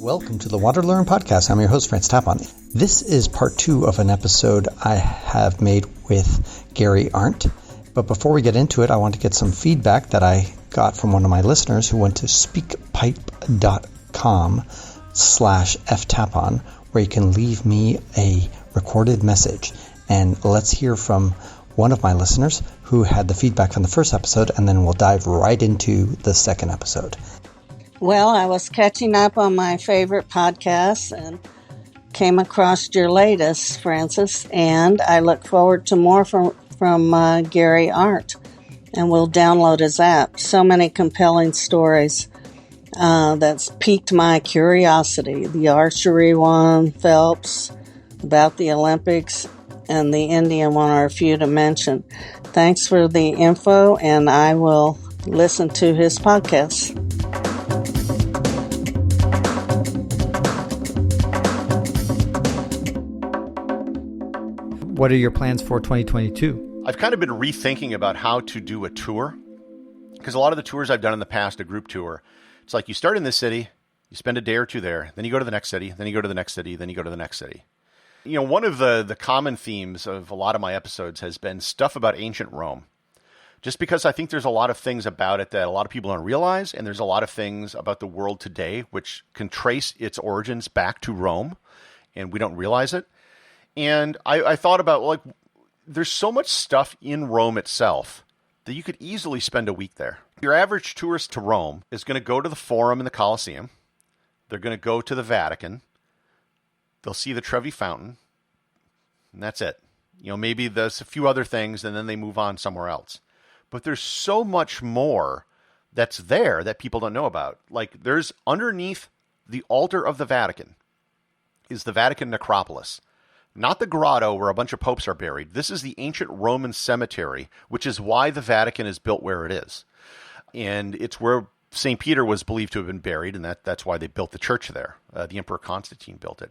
Welcome to the WanderLearn podcast. I'm your host, Tapon. This is part 2 of an episode I have made with Gary Arndt. But before we get into it, I want to get some feedback that I got from one of my listeners who went to speakpipe.com/ftapon, where you can leave me a recorded message. And let's hear from one of my listeners who had the feedback from the first episode, and then we'll dive right into the second episode. Well, I was catching up on my favorite podcasts and came across your latest, Francis, and I look forward to more from Gary Arndt, and we'll download his app. So many compelling stories that's piqued my curiosity. The archery one, Phelps, about the Olympics, and the Indian one are a few to mention. Thanks for the info, and I will listen to his podcast. What are your plans for 2022? I've kind of been rethinking about how to do a tour, because a lot of the tours I've done in the past, a group tour, it's like you start in this city, you spend a day or two there, then you go to the next city, then you go to the next city, then you go to the next city. You know, one of the common themes of a lot of my episodes has been stuff about ancient Rome, just because I think there's a lot of things about it that a lot of people don't realize, and there's a lot of things about the world today which can trace its origins back to Rome, and we don't realize it. And I thought about, like, there's so much stuff in Rome itself that you could easily spend a week there. Your average tourist to Rome is going to go to the Forum and the Colosseum. They're going to go to the Vatican. They'll see the Trevi Fountain. And that's it. You know, maybe there's a few other things, and then they move on somewhere else. But there's so much more that's there that people don't know about. Like, there's underneath the altar of the Vatican is the Vatican necropolis. Not the grotto where a bunch of popes are buried. This is the ancient Roman cemetery, which is why the Vatican is built where it is. And it's where St. Peter was believed to have been buried, and that's why they built the church there. The Emperor Constantine built it.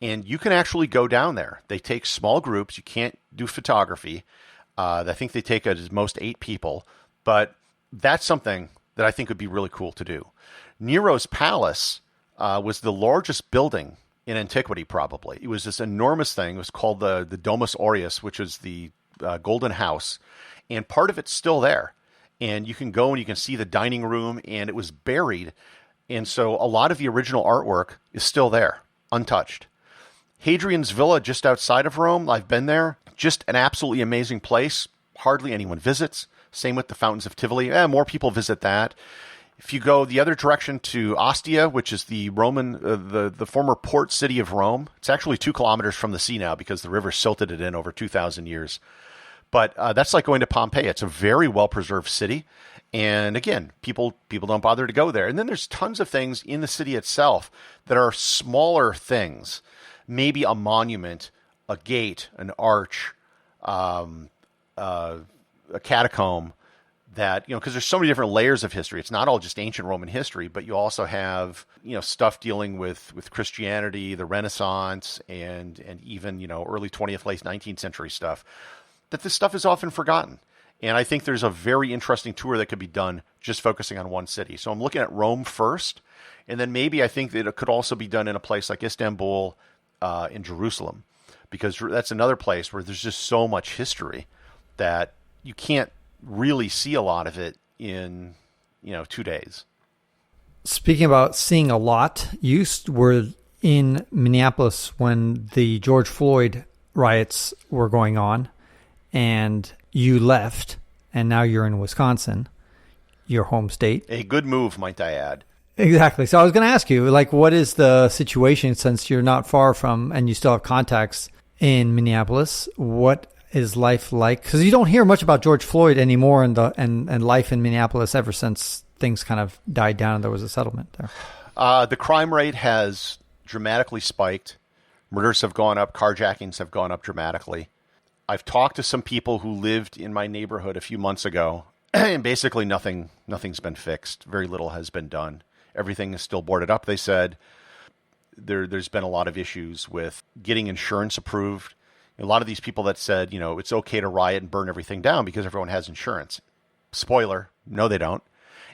And you can actually go down there. They take small groups. You can't do photography. I think they take at most 8 people. But that's something that I think would be really cool to do. Nero's palace was the largest building in antiquity, probably. It was this enormous thing. It was called the Domus Aureus, which is the Golden House. And part of it's still there. And you can go and you can see the dining room, and it was buried. And so a lot of the original artwork is still there, untouched. Hadrian's Villa, just outside of Rome, I've been there. Just an absolutely amazing place. Hardly anyone visits. Same with the Fountains of Tivoli. More people visit that. If you go the other direction to Ostia, which is the Roman, the former port city of Rome, it's actually 2 kilometers from the sea now because the river silted it in over 2,000 years. But that's like going to Pompeii. It's a very well-preserved city. And again, people don't bother to go there. And then there's tons of things in the city itself that are smaller things. Maybe a monument, a gate, an arch, a catacomb. That, you know, because there's so many different layers of history. It's not all just ancient Roman history, but you also have, you know, stuff dealing with Christianity, the Renaissance, and even, you know, early 20th, late 19th century stuff. That this stuff is often forgotten. And I think there's a very interesting tour that could be done just focusing on one city. So I'm looking at Rome first, and then maybe I think that it could also be done in a place like Istanbul, in Jerusalem, because that's another place where there's just so much history that you can't really see a lot of it in, 2 days. Speaking about seeing a lot, you were in Minneapolis when the George Floyd riots were going on, and you left, and now you're in Wisconsin, your home state. A good move, might I add. Exactly. So I was going to ask you, like, what is the situation since you're not far from, and you still have contacts in Minneapolis? What is life like? Because you don't hear much about George Floyd anymore, and life in Minneapolis ever since things kind of died down and there was a settlement there. The crime rate has dramatically spiked. Murders have gone up. Carjackings have gone up dramatically. I've talked to some people who lived in my neighborhood a few months ago, and basically nothing's been fixed. Very little has been done. Everything is still boarded up, they said. There's been a lot of issues with getting insurance approved. A lot of these people that said, it's okay to riot and burn everything down because everyone has insurance. Spoiler, no, they don't.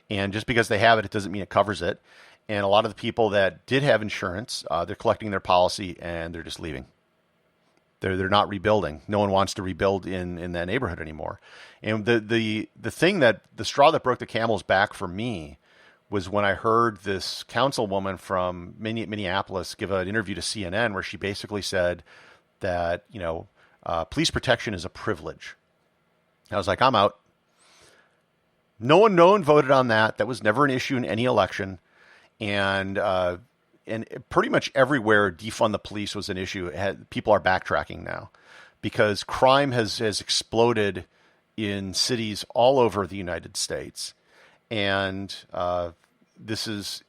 And just because they have it, it doesn't mean it covers it. And a lot of the people that did have insurance, they're collecting their policy and they're just leaving. They're not rebuilding. No one wants to rebuild in that neighborhood anymore. And the thing that the straw that broke the camel's back for me was when I heard this councilwoman from Minneapolis give an interview to CNN where she basically said that, police protection is a privilege. I was like, I'm out. No one voted on that. That was never an issue in any election. And pretty much everywhere defund the police was an issue. People are backtracking now because crime has exploded in cities all over the United States. And this is,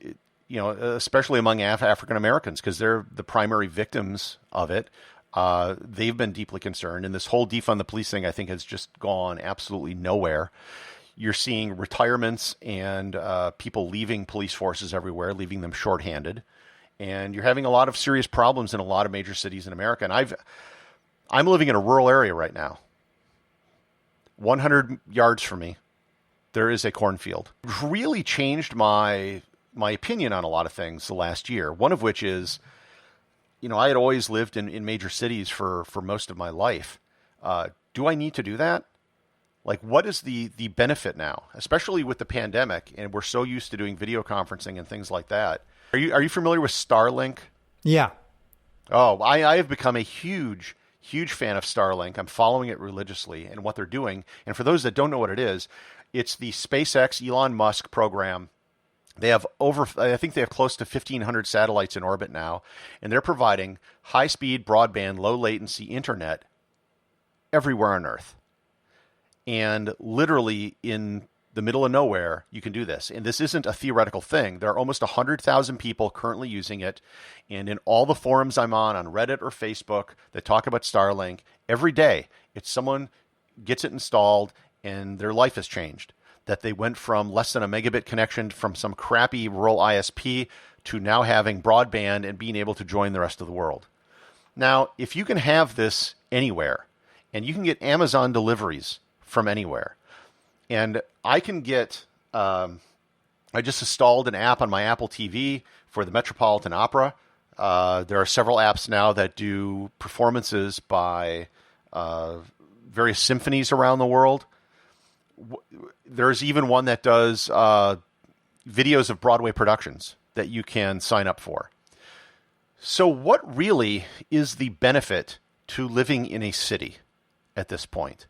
especially among African Americans, because they're the primary victims of it. They've been deeply concerned. And this whole defund the police thing, I think, has just gone absolutely nowhere. You're seeing retirements and people leaving police forces everywhere, leaving them shorthanded. And you're having a lot of serious problems in a lot of major cities in America. And I'm living in a rural area right now. 100 yards from me, there is a cornfield. It really changed my opinion on a lot of things the last year. One of which is, I had always lived in major cities for most of my life. Do I need to do that? Like, what is the benefit now, especially with the pandemic, and we're so used to doing video conferencing and things like that? Are you familiar with Starlink? Yeah. Oh, I have become a huge fan of Starlink. I'm following it religiously and what they're doing. And for those that don't know what it is, it's the SpaceX Elon Musk program. They have I think they have close to 1,500 satellites in orbit now, and they're providing high-speed, broadband, low-latency internet everywhere on Earth. And literally in the middle of nowhere, you can do this. And this isn't a theoretical thing. There are almost 100,000 people currently using it. And in all the forums I'm on Reddit or Facebook that talk about Starlink, every day it's someone gets it installed and their life has changed. That they went from less than a megabit connection from some crappy rural ISP to now having broadband and being able to join the rest of the world. Now, if you can have this anywhere, and you can get Amazon deliveries from anywhere. And I can get, I just installed an app on my Apple TV for the Metropolitan Opera. There are several apps now that do performances by various symphonies around the world. There's even one that does videos of Broadway productions that you can sign up for. So what really is the benefit to living in a city at this point?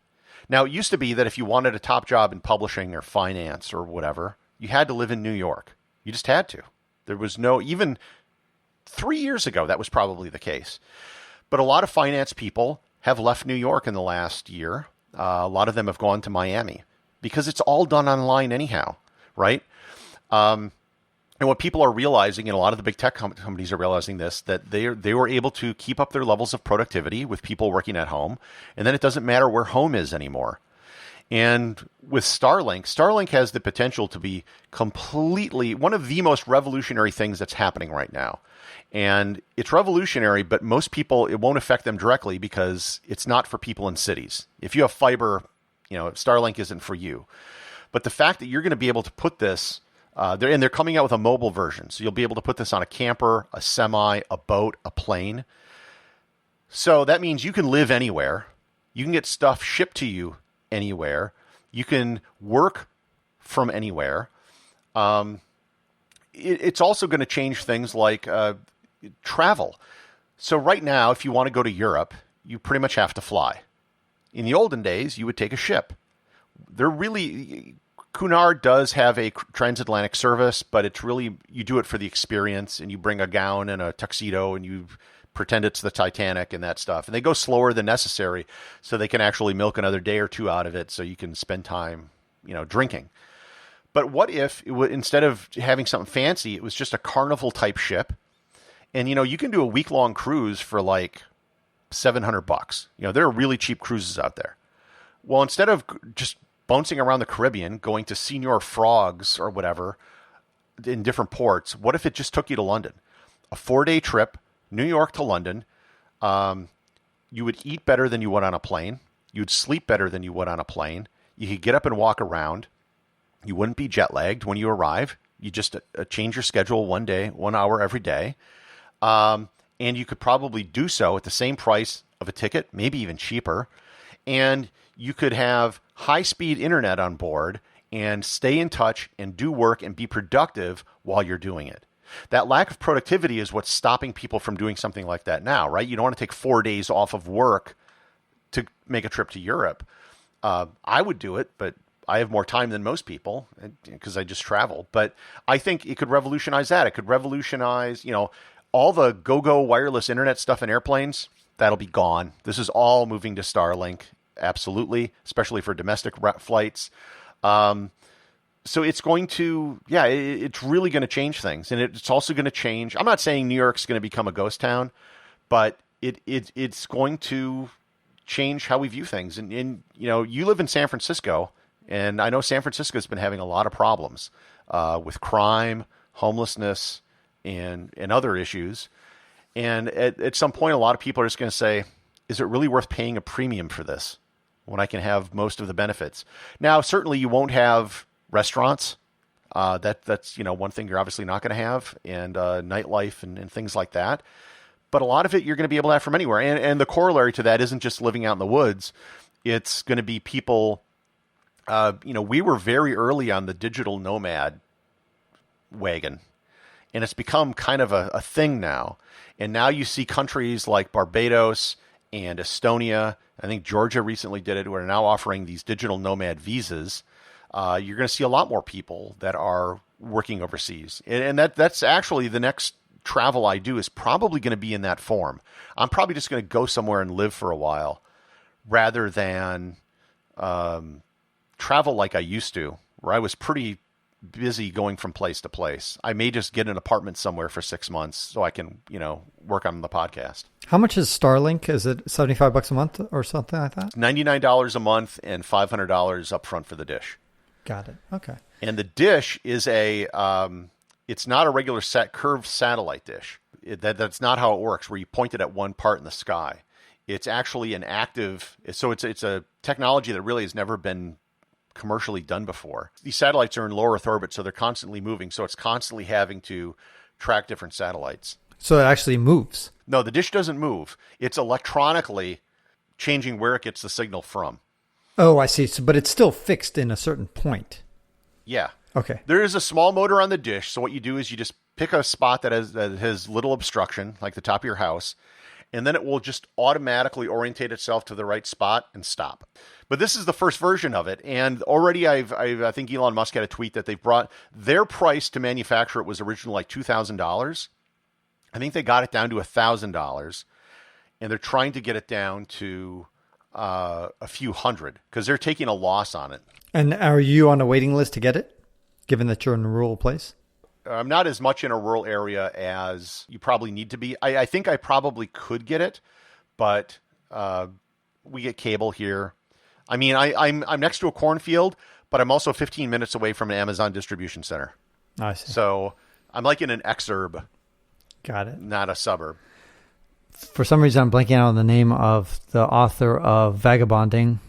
Now, it used to be that if you wanted a top job in publishing or finance or whatever, you had to live in New York. You just had to. There was even 3 years ago, that was probably the case. But a lot of finance people have left New York in the last year. A lot of them have gone to Miami because it's all done online anyhow, right? And what people are realizing, and a lot of the big tech companies are realizing this, that they were able to keep up their levels of productivity with people working at home, and then it doesn't matter where home is anymore. And with Starlink has the potential to be completely one of the most revolutionary things that's happening right now. And it's revolutionary, but most people, it won't affect them directly because it's not for people in cities. If you have fiber, Starlink isn't for you. But the fact that you're going to be able to put this, they're coming out with a mobile version. So you'll be able to put this on a camper, a semi, a boat, a plane. So that means you can live anywhere. You can get stuff shipped to you anywhere. You can work from anywhere. It's also going to change things like travel. So right now, if you want to go to Europe, you pretty much have to fly. In the olden days, you would take a ship. Cunard does have a transatlantic service, but it's really, you do it for the experience, and you bring a gown and a tuxedo and you pretend it's the Titanic and that stuff. And they go slower than necessary so they can actually milk another day or two out of it so you can spend time, drinking. But what if instead of having something fancy, it was just a carnival type ship? And, you can do a week-long cruise for like $700. There are really cheap cruises out there. Well, instead of just bouncing around the Caribbean, going to Señor Frogs or whatever in different ports, what if it just took you to London? A 4-day trip, New York to London. You would eat better than you would on a plane. You'd sleep better than you would on a plane. You could get up and walk around. You wouldn't be jet lagged when you arrive. You just change your schedule 1 day, 1 hour every day. And you could probably do so at the same price of a ticket, maybe even cheaper. And you could have high-speed internet on board and stay in touch and do work and be productive while you're doing it. That lack of productivity is what's stopping people from doing something like that now, right? You don't want to take 4 days off of work to make a trip to Europe. I would do it, but I have more time than most people because I just travel. But I think it could revolutionize that. It could revolutionize, all the go-go wireless internet stuff in airplanes. That'll be gone. This is all moving to Starlink. Absolutely, especially for domestic flights. So it's going to, it's really going to change things. And it's also going to change. I'm not saying New York's going to become a ghost town, but it's going to change how we view things. And you live in San Francisco, and I know San Francisco's been having a lot of problems with crime, homelessness, and other issues. And at some point, a lot of people are just going to say, is it really worth paying a premium for this when I can have most of the benefits? Now, certainly you won't have restaurants. That's one thing you're obviously not going to have, and nightlife and things like that. But a lot of it you're going to be able to have from anywhere. And the corollary to that isn't just living out in the woods. It's going to be people, we were very early on the digital nomad wagon. And it's become kind of a thing now. And now you see countries like Barbados and Estonia. I think Georgia recently did it. Who are now offering these digital nomad visas. You're going to see a lot more people that are working overseas. And that's actually the next travel I do is probably going to be in that form. I'm probably just going to go somewhere and live for a while rather than travel like I used to, where I was pretty busy going from place to place. I may just get an apartment somewhere for 6 months so I can, work on the podcast. How much is Starlink? Is it $75 a month or something like that? $99 a month and $500 up front for the dish. Got it. Okay. And the dish is it's not a regular curved satellite dish. That's not how it works, where you point it at one part in the sky. It's actually an active, so it's a technology that really has never been commercially done before. These satellites are in low Earth orbit, so they're constantly moving. So it's constantly having to track different satellites. So it actually moves. No, the dish doesn't move. It's electronically changing where it gets the signal from. Oh, I see. So, but it's still fixed in a certain point. Yeah. Okay. There is a small motor on the dish. So what you do is you just pick a spot that has little obstruction, like the top of your house, and then it will just automatically orientate itself to the right spot and stop. But this is the first version of it, and already I think Elon Musk had a tweet that they've brought their price to manufacture it was originally like $2,000. I think they got it down to $1,000, and they're trying to get it down to a few hundred because they're taking a loss on it. And are you on a waiting list to get it, given that you're in a rural place? I'm not as much in a rural area as you probably need to be. I think I probably could get it, but we get cable here. I mean, I'm next to a cornfield, but I'm also 15 minutes away from an Amazon distribution center. I see. So I'm like in an exurb. Got it. Not a suburb. For some reason, I'm blanking out on the name of the author of Vagabonding.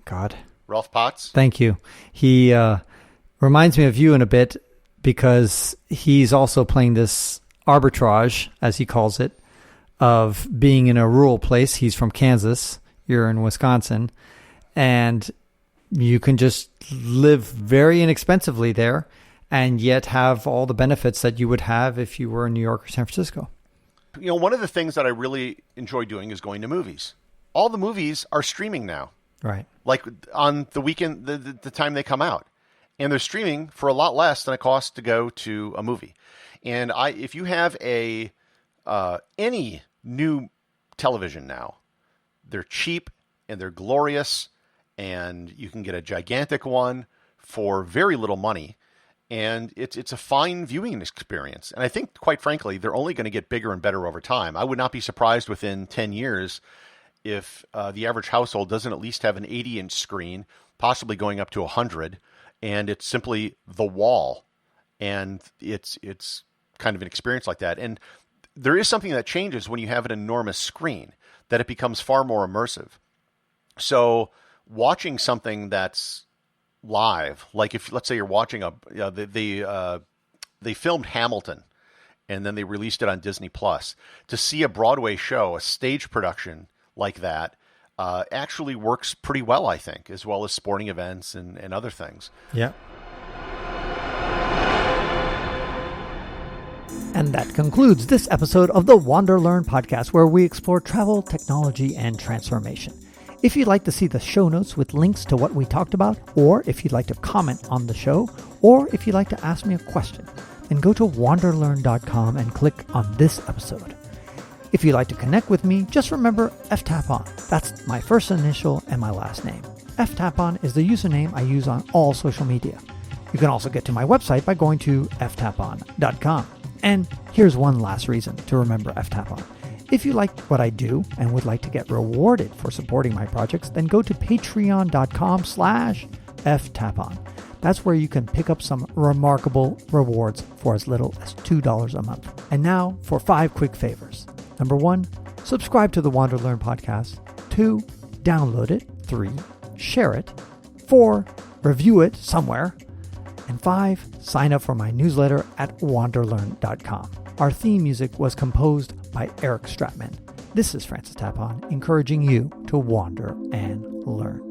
God. Ralph Potts? Thank you. He reminds me of you in a bit because he's also playing this arbitrage, as he calls it, of being in a rural place. He's from Kansas. You're in Wisconsin. And you can just live very inexpensively there and yet have all the benefits that you would have if you were in New York or San Francisco. One of the things that I really enjoy doing is going to movies. All the movies are streaming now. Right. Like on the weekend, the time they come out. And they're streaming for a lot less than it costs to go to a movie. And if you have any new television now, they're cheap and they're glorious, and you can get a gigantic one for very little money. And it's a fine viewing experience. And I think, quite frankly, they're only going to get bigger and better over time. I would not be surprised within 10 years if the average household doesn't at least have an 80-inch screen, possibly going up to 100, and it's simply the wall. And it's kind of an experience like that. And there is something that changes when you have an enormous screen, that it becomes far more immersive. So watching something that's live, like if let's say you're watching the they filmed Hamilton, and then they released it on Disney Plus. To see a Broadway show, a stage production like that, actually works pretty well, I think, as well as sporting events and other things. Yeah. And that concludes this episode of the WanderLearn podcast, where we explore travel, technology, and transformation. If you'd like to see the show notes with links to what we talked about, or if you'd like to comment on the show, or if you'd like to ask me a question, then go to WanderLearn.com and click on this episode. If you'd like to connect with me, just remember Tapon. That's my first initial and my last name. Tapon is the username I use on all social media. You can also get to my website by going to ftapon.com. And here's one last reason to remember Tapon. If you like what I do and would like to get rewarded for supporting my projects, then go to patreon.com/ftapon. That's where you can pick up some remarkable rewards for as little as $2 a month. And now for 5 quick favors. Number 1, subscribe to the WanderLearn podcast. 2, download it. 3, share it. 4, review it somewhere. And 5, sign up for my newsletter at WanderLearn.com. Our theme music was composed by Eric Stratman. This is Francis Tapon, encouraging you to wander and learn.